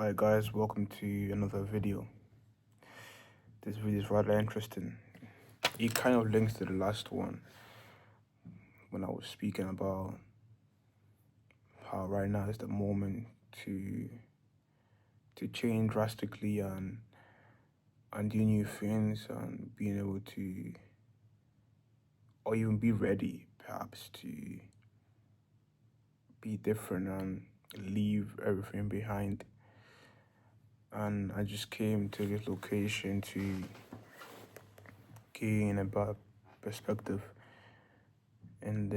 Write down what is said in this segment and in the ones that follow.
Hi guys, welcome to another video. This video is rather interesting. It kind of links to the last one when I was speaking about how right now is the moment to change drastically and do new things and being able to, or even be ready perhaps to be different and leave everything behind. And I just came to this location to gain a better perspective in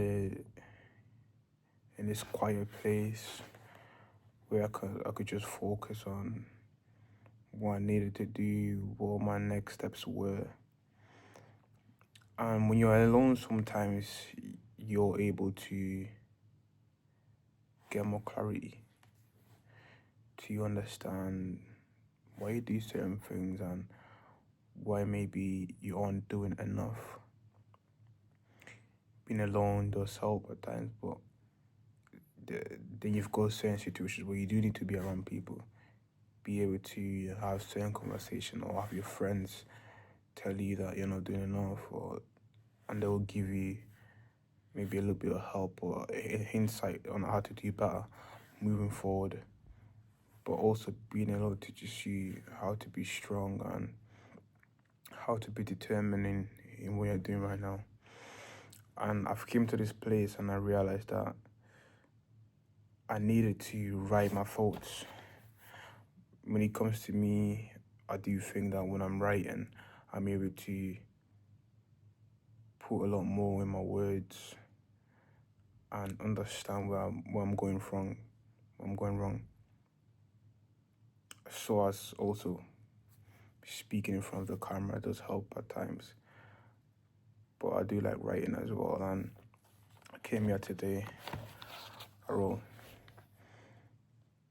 this quiet place where I could just focus on what I needed to do, what my next steps were. And when you're alone, sometimes you're able to get more clarity, to understand why you do certain things and why maybe you aren't doing enough. Being alone does help at times, but then you've got certain situations where you do need to be around people, be able to have certain conversation, or have your friends tell you that you're not doing enough, and they will give you maybe a little bit of help or a insight on how to do better moving forward. But also being able to teach you how to be strong and how to be determined in what you're doing right now. And I've came to this place and I realized that I needed to write my thoughts. When it comes to me, I do think that when I'm writing, I'm able to put a lot more in my words and understand where I'm going wrong. So as also speaking in front of the camera does help at times. But I do like writing as well, and I came here today. I wrote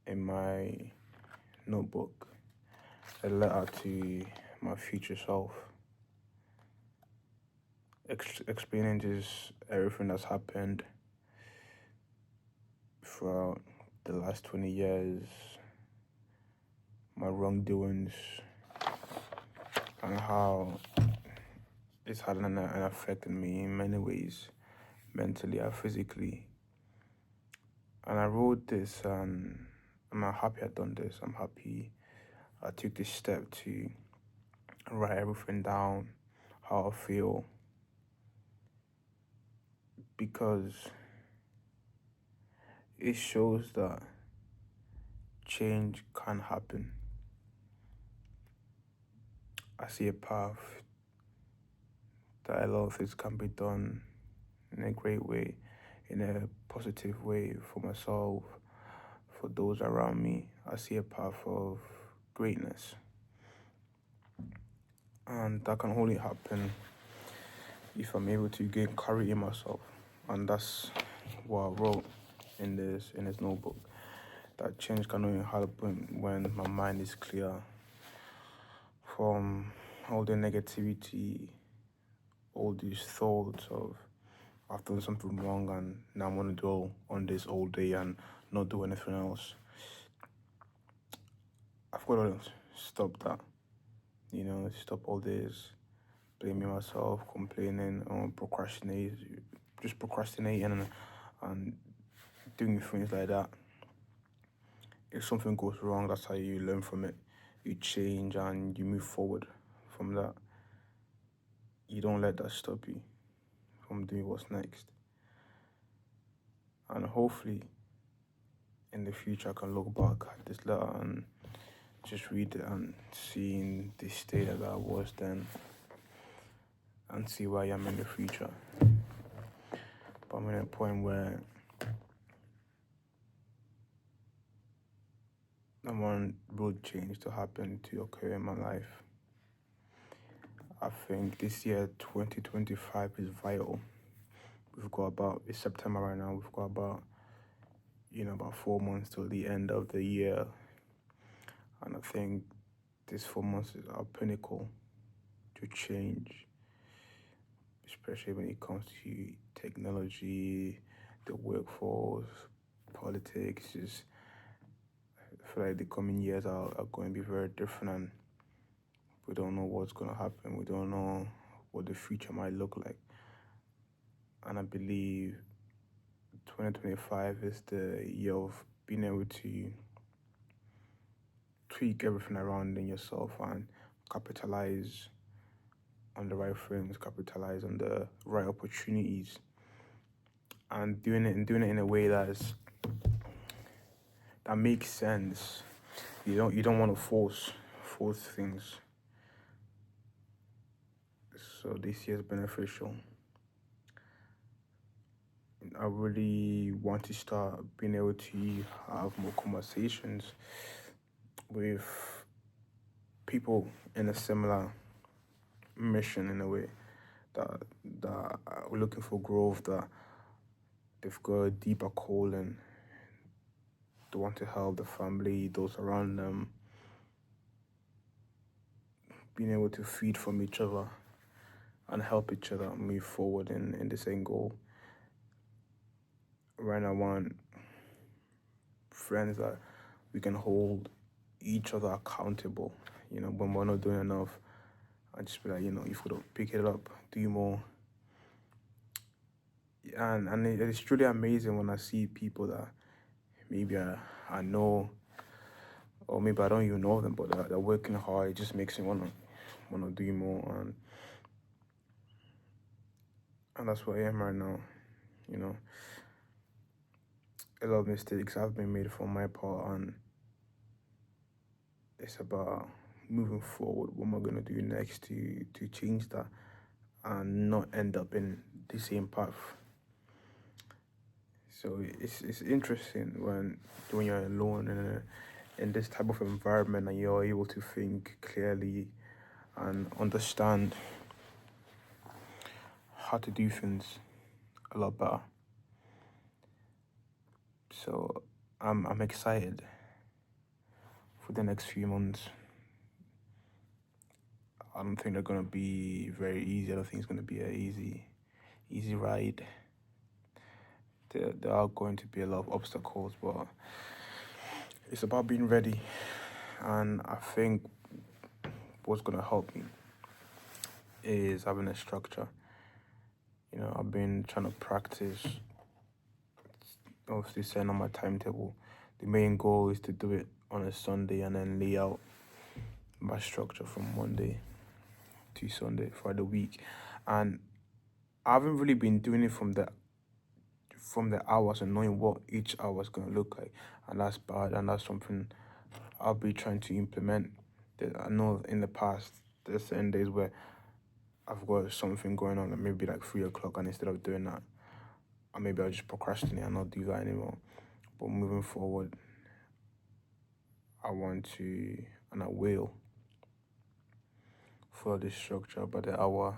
in my notebook a letter to my future self, explaining just everything that's happened throughout the last 20 years, my wrongdoings, and how it's had an effect on me in many ways, mentally and physically. And I wrote this, and I'm happy I've done this. I'm happy I took this step to write everything down, how I feel, because it shows that change can happen. I see a path that a lot of things can be done in a great way, in a positive way for myself, for those around me. I see a path of greatness. And that can only happen if I'm able to gain clarity in myself. And that's what I wrote in this notebook. That change can only happen when my mind is clear from all the negativity, all these thoughts of I've done something wrong and now I'm gonna dwell on this all day and not do anything else. I've got to stop that, stop all this blaming myself, complaining, or procrastinating and doing things like that. If something goes wrong, that's how you learn from it. You change and you move forward from that. You don't let that stop you from doing what's next. And hopefully, in the future, I can look back at this letter and just read it and seeing the state that I was then and see where I am in the future. But I'm at a point where I want real change to happen, to occur in my life. I think this year, 2025, is vital. It's September right now, we've got about 4 months till the end of the year. And I think these 4 months is our pinnacle to change, especially when it comes to technology, the workforce, politics, just feel like the coming years are going to be very different, and we don't know what's going to happen. We don't know what the future might look like. And I believe 2025 is the year of being able to tweak everything around in yourself and capitalize on the right things, capitalize on the right opportunities, and doing it in a way that makes sense. You don't want to force things. So this year is beneficial. I really want to start being able to have more conversations with people in a similar mission, in a way that are looking for growth, that they've got a deeper calling. They want to help the family, those around them, being able to feed from each other and help each other move forward in the same goal. Right, I want friends that we can hold each other accountable. When we're not doing enough, I just be like, if we don't pick it up, do more. And it's truly amazing when I see people that maybe I know, or maybe I don't even know them, but they're working hard. It just makes me wanna do more, and that's where I am right now. A lot of mistakes have been made from my part, and it's about moving forward. What am I gonna do next to change that and not end up in the same path? So it's interesting when you're alone in this type of environment, and you're able to think clearly and understand how to do things a lot better. So I'm excited for the next few months. I don't think they're gonna be very easy. I don't think it's gonna be an easy ride. There are going to be a lot of obstacles, but it's about being ready. And I think what's gonna help me is having a structure. I've been trying to practice, obviously setting on my timetable. The main goal is to do it on a Sunday and then lay out my structure from Monday to Sunday for the week. And I haven't really been doing it from the hours and knowing what each hour is going to look like. And that's bad, and that's something I'll be trying to implement. I know in the past, there's certain days where I've got something going on at maybe like 3 o'clock, and instead of doing that, or maybe I'll just procrastinate and not do that anymore. But moving forward, I want to, and I will, follow this structure by the hour,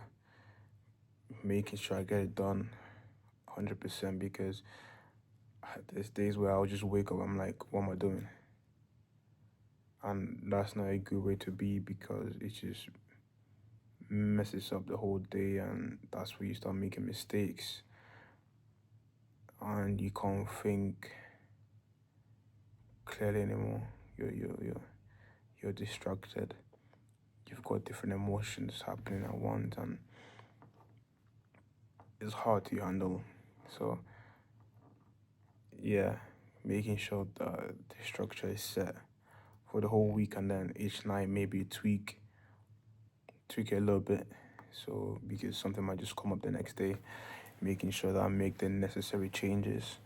making sure I get it done 100%, because there's days where I'll just wake up, I'm like, what am I doing? And that's not a good way to be, because it just messes up the whole day, and that's where you start making mistakes, and you can't think clearly anymore. You're distracted. You've got different emotions happening at once, and it's hard to handle. So yeah, making sure that the structure is set for the whole week, and then each night maybe tweak it a little bit. So because something might just come up the next day, making sure that I make the necessary changes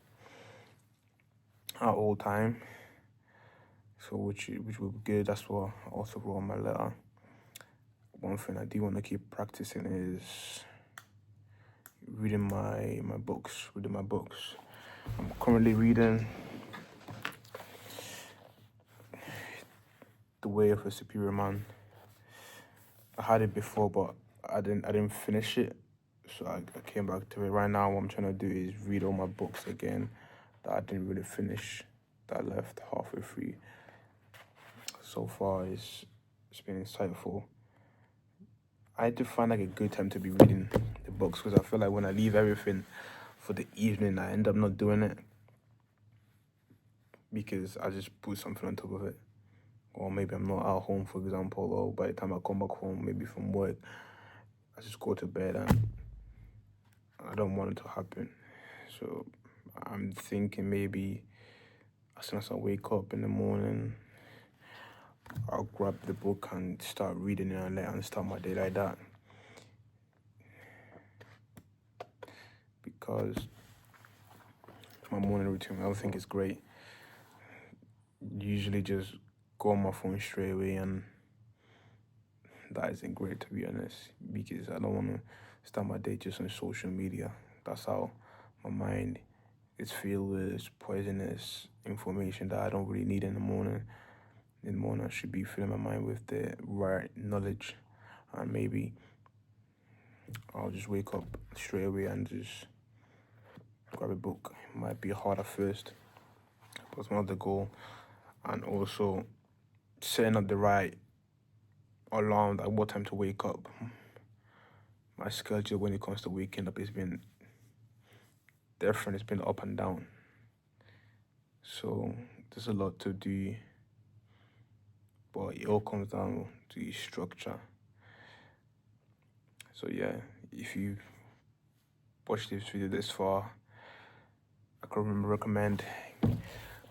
at all time. So which will be good. That's what I also wrote on my letter. One thing I do want to keep practicing is reading my books. I'm currently reading The Way of a Superior Man. I had it before, but I didn't finish it, so I came back to it. Right now, what I'm trying to do is read all my books again that I didn't really finish, that I left halfway through. So far, it's been insightful. I do find like a good time to be reading the books, because I feel like when I leave everything for the evening, I end up not doing it, because I just put something on top of it. Or maybe I'm not at home, for example, or by the time I come back home, maybe from work, I just go to bed and I don't want it to happen. So I'm thinking maybe as soon as I wake up in the morning, I'll grab the book and start reading it and start my day like that. Because my morning routine, I don't think it's great. Usually just go on my phone straight away, and that isn't great, to be honest, because I don't want to start my day just on social media. That's how my mind is filled with poisonous information that I don't really need in the morning. In the morning, I should be filling my mind with the right knowledge, and maybe I'll just wake up straight away and just grab a book. It might be hard at first, but it's not the goal. And also setting up the right alarm at what time to wake up. My schedule when it comes to waking up has been different. It's been up and down. So there's a lot to do, but it all comes down to structure. So yeah, if you watched this video this far, I could recommend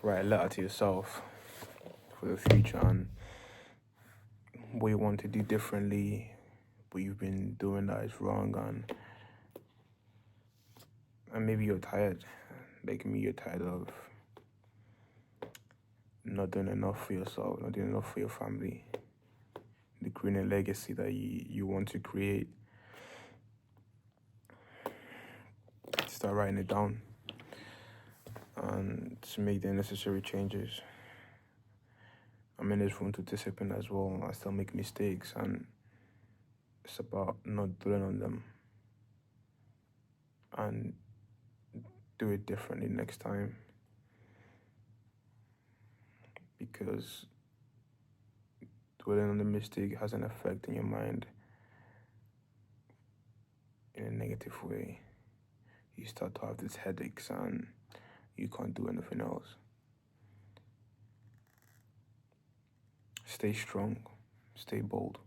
write a letter to yourself for the future and what you want to do differently, what you've been doing that is wrong, and maybe you're tired, like me, you're tired of not doing enough for yourself, not doing enough for your family, the creating a legacy that you want to create. Start writing it down and to make the necessary changes. I'm in this room to discipline as well. I still make mistakes, and it's about not dwelling on them and do it differently next time, because dwelling on the mistake has an effect in your mind in a negative way. You start to have these headaches and you can't do anything else. Stay strong, stay bold.